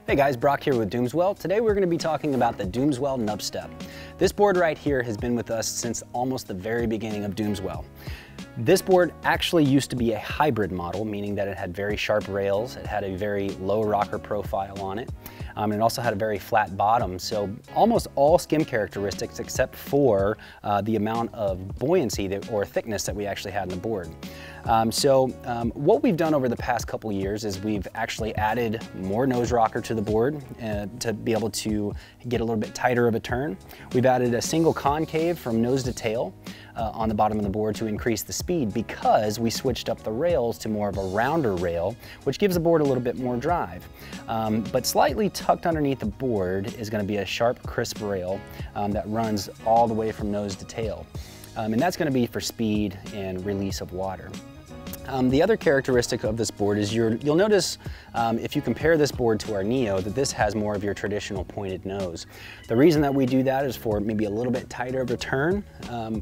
Hey guys, Brock here with Doomswell. Today we're going to be talking about the Doomswell Nubstep. This board right here has been with us since almost the very beginning of Doomswell. This board actually used to be a hybrid model, meaning that it had very sharp rails, it had a very low rocker profile on it, and it also had a very flat bottom. So almost all skim characteristics except for the amount of buoyancy or thickness that we actually had in the board. What we've done over the past couple years is we've actually added more nose rocker to the board to be able to get a little bit tighter of a turn. We've added a single concave from nose to tail on the bottom of the board to increase the speed because we switched up the rails to more of a rounder rail, which gives the board a little bit more drive. But slightly tucked underneath the board is going to be a sharp, crisp rail that runs all the way from nose to tail. And that's going to be for speed and release of water. The other characteristic of this board is you'll notice if you compare this board to our Neo that this has more of your traditional pointed nose. The reason that we do that is for maybe a little bit tighter of a turn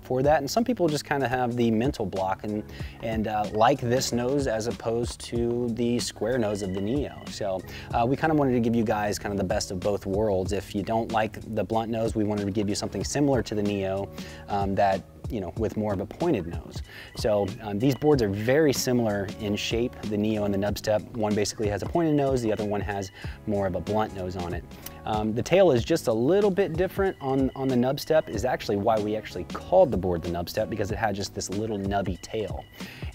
for that, and some people just kind of have the mental block and like this nose as opposed to the square nose of the Neo. So we kind of wanted to give you guys kind of the best of both worlds. If you don't like the blunt nose, we wanted to give you something similar to the Neo that with more of a pointed nose. So these boards are very similar in shape, the Neo and the Nubstep. One basically has a pointed nose, the other one has more of a blunt nose on it. The tail is just a little bit different on the Nubstep, is actually why we actually called the board the Nubstep, because it had just this little nubby tail.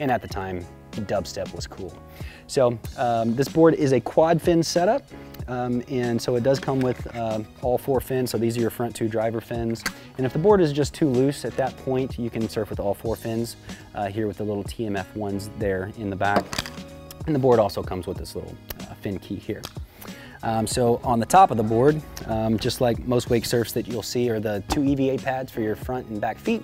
And at the time, dubstep was cool. So this board is a quad fin setup, and so it does come with all 4 fins. So these are your front 2 driver fins. And if the board is just too loose at that point, you can surf with all 4 fins here with the little TMF ones there in the back. And the board also comes with this little fin key here. So on the top of the board, just like most wake surfs that you'll see, are the 2 EVA pads for your front and back feet.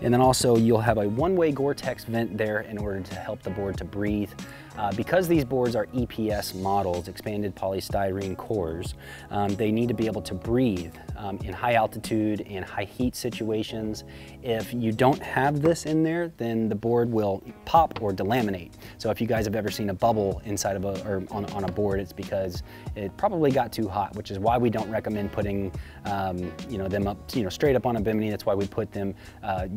And then also you'll have a one-way Gore-Tex vent there in order to help the board to breathe. Because these boards are EPS models, expanded polystyrene cores, they need to be able to breathe in high altitude and high heat situations. If you don't have this in there, then the board will pop or delaminate. So if you guys have ever seen a bubble inside of on a board, it's because it probably got too hot, which is why we don't recommend putting them up straight up on a bimini. That's why we put them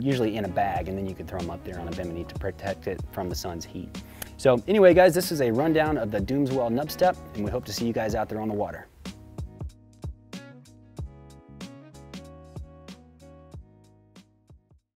usually in a bag, and then you can throw them up there on a bimini to protect it from the sun's heat. So anyway guys, this is a rundown of the Doomswell Nubstep, and we hope to see you guys out there on the water.